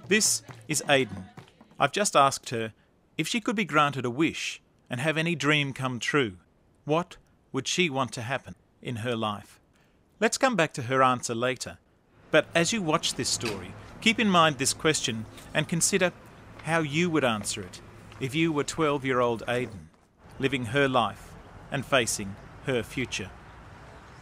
This is Aiden. I've just asked her if she could be granted a wish and have any dream come true, what would she want to happen in her life? Let's come back to her answer later. But as you watch this story, keep in mind this question and consider how you would answer it if you were 12-year-old Aiden, living her life and facing her future.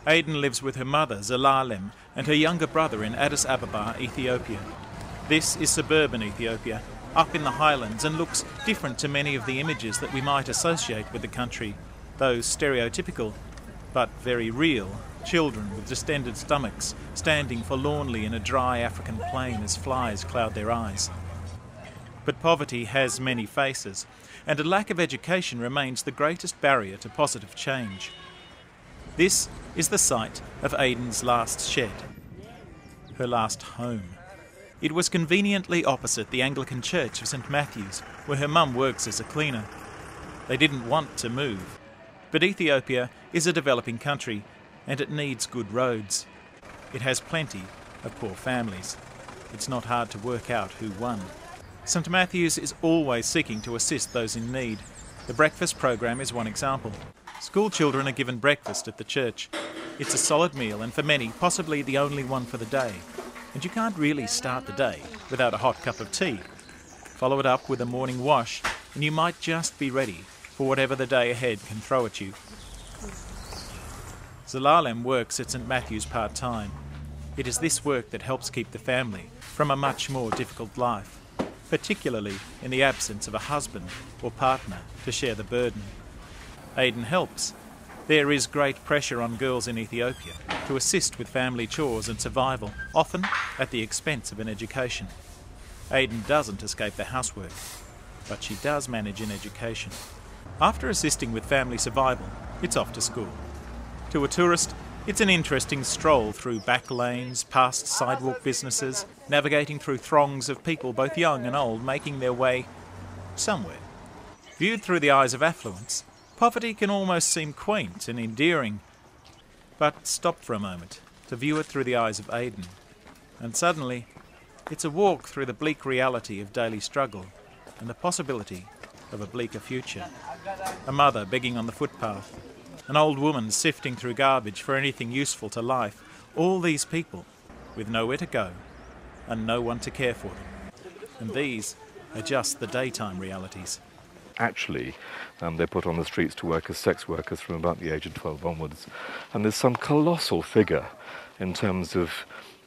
Aiden lives with her mother, Zelalem, and her younger brother in Addis Ababa, Ethiopia. This is suburban Ethiopia, up in the highlands, and looks different to many of the images that we might associate with the country, those stereotypical, but very real, children with distended stomachs standing forlornly in a dry African plain as flies cloud their eyes. But poverty has many faces, and a lack of education remains the greatest barrier to positive change. This is the site of Aiden's last shed, her last home. It was conveniently opposite the Anglican Church of St Matthew's, where her mum works as a cleaner. They didn't want to move, but Ethiopia is a developing country and it needs good roads. It has plenty of poor families. It's not hard to work out who won. St Matthew's is always seeking to assist those in need. The breakfast program is one example. School children are given breakfast at the church. It's a solid meal and for many, possibly the only one for the day. And you can't really start the day without a hot cup of tea. Follow it up with a morning wash and you might just be ready for whatever the day ahead can throw at you. Zelalem works at St Matthew's part-time. It is this work that helps keep the family from a much more difficult life, particularly in the absence of a husband or partner to share the burden. Aiden helps. There is great pressure on girls in Ethiopia to assist with family chores and survival, often at the expense of an education. Aiden doesn't escape the housework, but she does manage an education. After assisting with family survival, it's off to school. To a tourist, it's an interesting stroll through back lanes, past sidewalk businesses, navigating through throngs of people both young and old making their way somewhere. Viewed through the eyes of affluence, poverty can almost seem quaint and endearing. But stop for a moment to view it through the eyes of Aiden, and suddenly it's a walk through the bleak reality of daily struggle and the possibility of a bleaker future. A mother begging on the footpath, an old woman sifting through garbage for anything useful to life, all these people with nowhere to go and no one to care for them. And these are just the daytime realities. Actually, they're put on the streets to work as sex workers from about the age of 12 onwards. And there's some colossal figure in terms of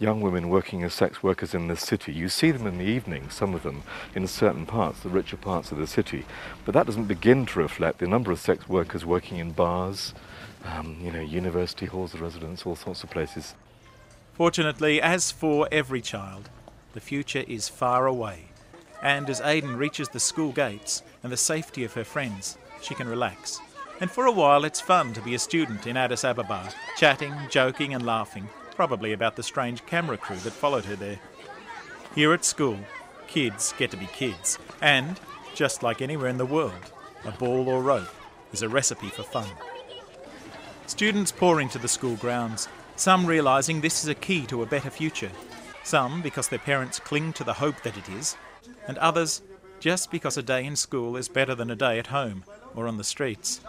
young women working as sex workers in this city. You see them in the evening, some of them, in certain parts, the richer parts of the city. But that doesn't begin to reflect the number of sex workers working in bars, university halls of residence, all sorts of places. Fortunately, as for every child, the future is far away. And as Aiden reaches the school gates and the safety of her friends, she can relax. And for a while it's fun to be a student in Addis Ababa, chatting, joking and laughing, probably about the strange camera crew that followed her there. Here at school, kids get to be kids, and, just like anywhere in the world, a ball or rope is a recipe for fun. Students pour into the school grounds, some realising this is a key to a better future, some because their parents cling to the hope that it is, and others just because a day in school is better than a day at home or on the streets.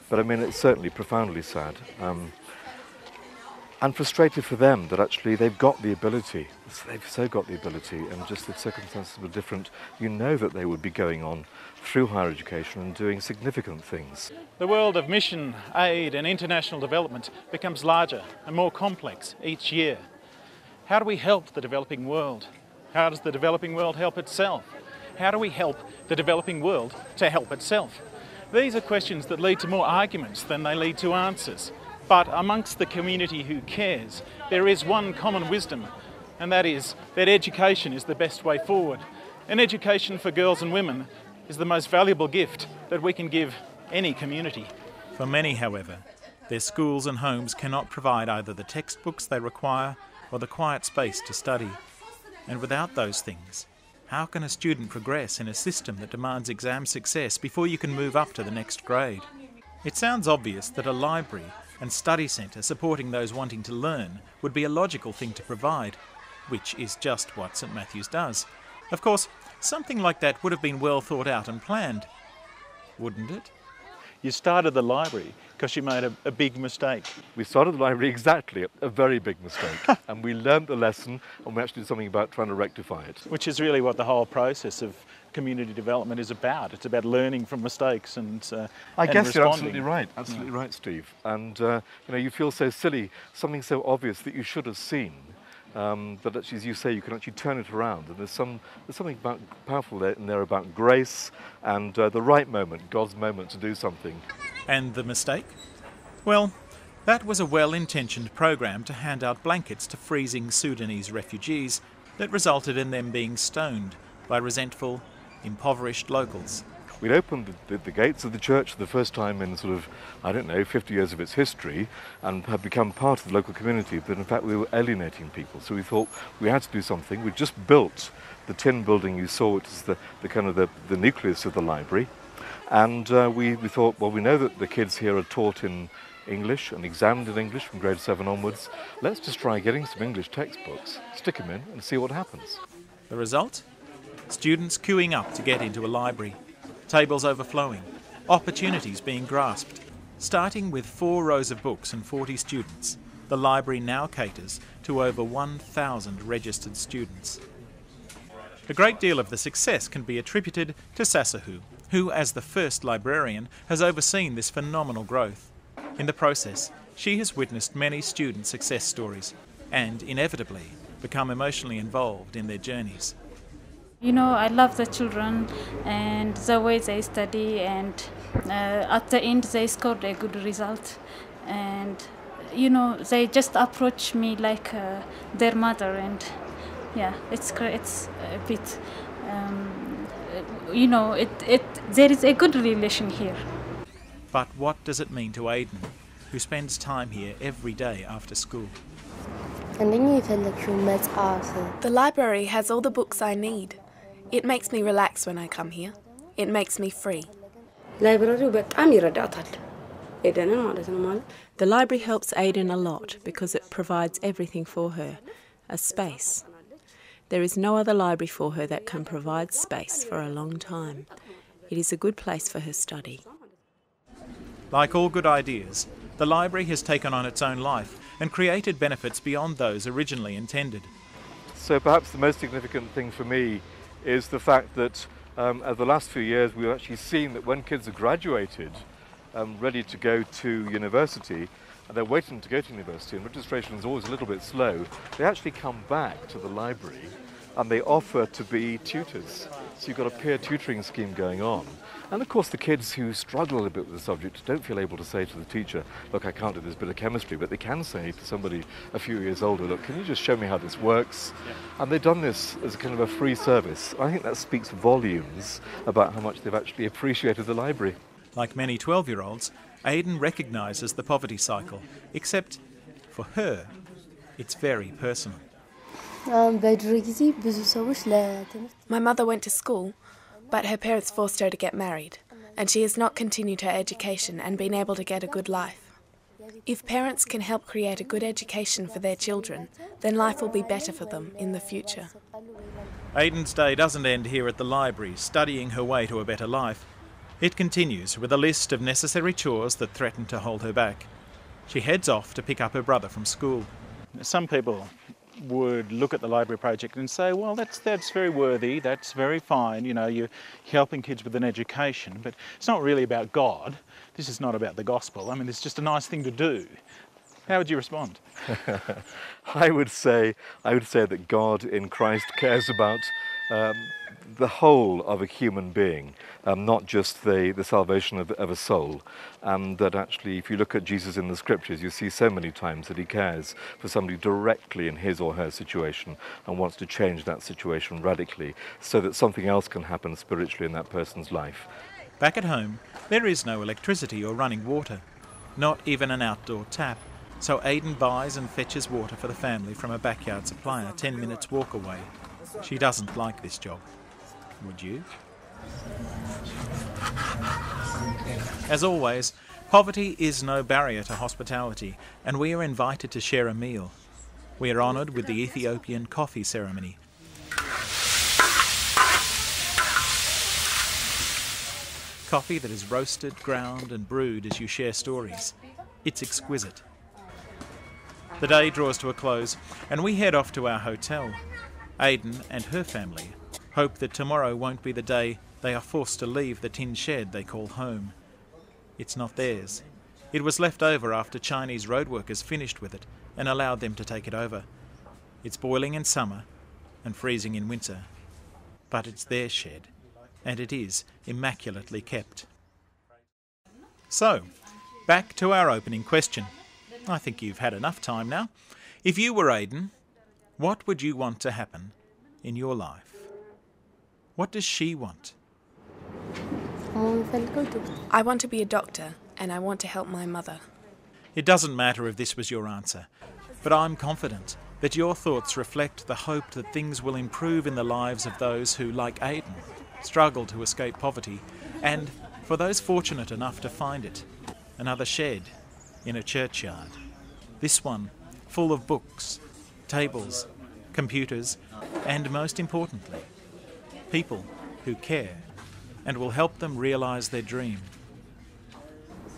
But I mean, it's certainly profoundly sad and frustrated for them that actually they've got the ability, they've so got the ability, and just the circumstances were different. You know that they would be going on through higher education and doing significant things. The world of mission, aid and international development becomes larger and more complex each year. How do we help the developing world? How does the developing world help itself? How do we help the developing world to help itself? These are questions that lead to more arguments than they lead to answers. But amongst the community who cares, there is one common wisdom, and that is that education is the best way forward. And education for girls and women is the most valuable gift that we can give any community. For many, however, their schools and homes cannot provide either the textbooks they require or the quiet space to study. And without those things, how can a student progress in a system that demands exam success before you can move up to the next grade? It sounds obvious that a library and study centre supporting those wanting to learn would be a logical thing to provide, which is just what St Matthew's does. Of course, something like that would have been well thought out and planned, wouldn't it? You started the library because you made a big mistake. We started the library exactly, a very big mistake. And we learned the lesson, and we actually did something about trying to rectify it. Which is really what the whole process of community development is about. It's about learning from mistakes and I guess responding. you're absolutely right. Absolutely right, Steve. And you feel so silly, something so obvious that you should have seen. But actually, as you say, you can actually turn it around. And there's something powerful in there about grace and the right moment, God's moment to do something. And the mistake? Well, that was a well-intentioned program to hand out blankets to freezing Sudanese refugees that resulted in them being stoned by resentful, impoverished locals. We'd opened the gates of the church for the first time in 50 years of its history, and had become part of the local community, but in fact we were alienating people. So we thought we had to do something. We just built the tin building you saw, which is the nucleus of the library. And we thought, well, we know that the kids here are taught in English and examined in English from grade 7 onwards. Let's just try getting some English textbooks, stick them in and see what happens. The result? Students queuing up to get into a library. Tables overflowing, opportunities being grasped. Starting with 4 rows of books and 40 students, the library now caters to over 1,000 registered students. A great deal of the success can be attributed to Sasahu, who, as the first librarian, has overseen this phenomenal growth. In the process, she has witnessed many student success stories and, inevitably, become emotionally involved in their journeys. You know, I love the children and the way they study, and at the end they scored a good result. And, you know, they just approach me like their mother, and yeah, it's great. It's a bit, there is a good relation here. But what does it mean to Aiden, who spends time here every day after school? The library has all the books I need. It makes me relax when I come here. It makes me free. The library helps Aiden a lot because it provides everything for her. A space. There is no other library for her that can provide space for a long time. It is a good place for her study. Like all good ideas, the library has taken on its own life and created benefits beyond those originally intended. So perhaps the most significant thing for me is the fact that over the last few years we've actually seen that when kids are graduated, ready to go to university, and they're waiting to go to university, and registration is always a little bit slow, they actually come back to the library and they offer to be tutors. So you've got a peer tutoring scheme going on. And of course the kids who struggle a little bit with the subject don't feel able to say to the teacher, look, I can't do this bit of chemistry, but they can say to somebody a few years older, look, can you just show me how this works? Yeah. And they've done this as a kind of a free service. I think that speaks volumes about how much they've actually appreciated the library. Like many 12-year-olds, Aiden recognises the poverty cycle, except for her, it's very personal. My mother went to school, but her parents forced her to get married, and she has not continued her education and been able to get a good life. If parents can help create a good education for their children, then life will be better for them in the future. Aiden's day doesn't end here at the library, studying her way to a better life. It continues with a list of necessary chores that threaten to hold her back. She heads off to pick up her brother from school. Some people would look at the library project and say, well, that's very worthy, that's very fine, you know, you're helping kids with an education, but it's not really about God. This is not about the gospel. I mean, it's just a nice thing to do. How would you respond? I would say that God in Christ cares about the whole of a human being, not just the salvation of a soul. And that actually, if you look at Jesus in the scriptures, you see so many times that he cares for somebody directly in his or her situation and wants to change that situation radically so that something else can happen spiritually in that person's life. Back at home, there is no electricity or running water, not even an outdoor tap. So Aiden buys and fetches water for the family from a backyard supplier 10 minutes walk away. She doesn't like this job. Would you? As always, poverty is no barrier to hospitality, and we are invited to share a meal. We are honoured with the Ethiopian coffee ceremony. Coffee that is roasted, ground and brewed as you share stories. It's exquisite. The day draws to a close and we head off to our hotel. Aiden and her family hope that tomorrow won't be the day they are forced to leave the tin shed they call home. It's not theirs. It was left over after Chinese road workers finished with it and allowed them to take it over. It's boiling in summer and freezing in winter. But it's their shed, and it is immaculately kept. So, back to our opening question. I think you've had enough time now. If you were Aiden, what would you want to happen in your life? What does she want? I want to be a doctor, and I want to help my mother. It doesn't matter if this was your answer, but I'm confident that your thoughts reflect the hope that things will improve in the lives of those who, like Aiden, struggle to escape poverty, and for those fortunate enough to find it, another shed in a churchyard. This one full of books, tables, computers, and most importantly, people who care and will help them realise their dream.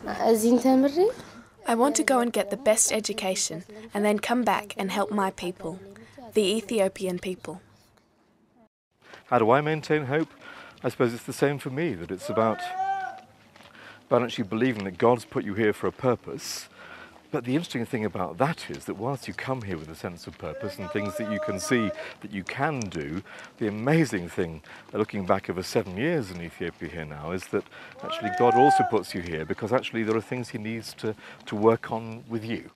I want to go and get the best education and then come back and help my people, the Ethiopian people. How do I maintain hope? I suppose it's the same for me, that it's about actually believing that God's put you here for a purpose. But the interesting thing about that is that whilst you come here with a sense of purpose and things that you can see that you can do, the amazing thing, looking back over 7 years in Ethiopia here now, is that actually God also puts you here because actually there are things he needs to work on with you.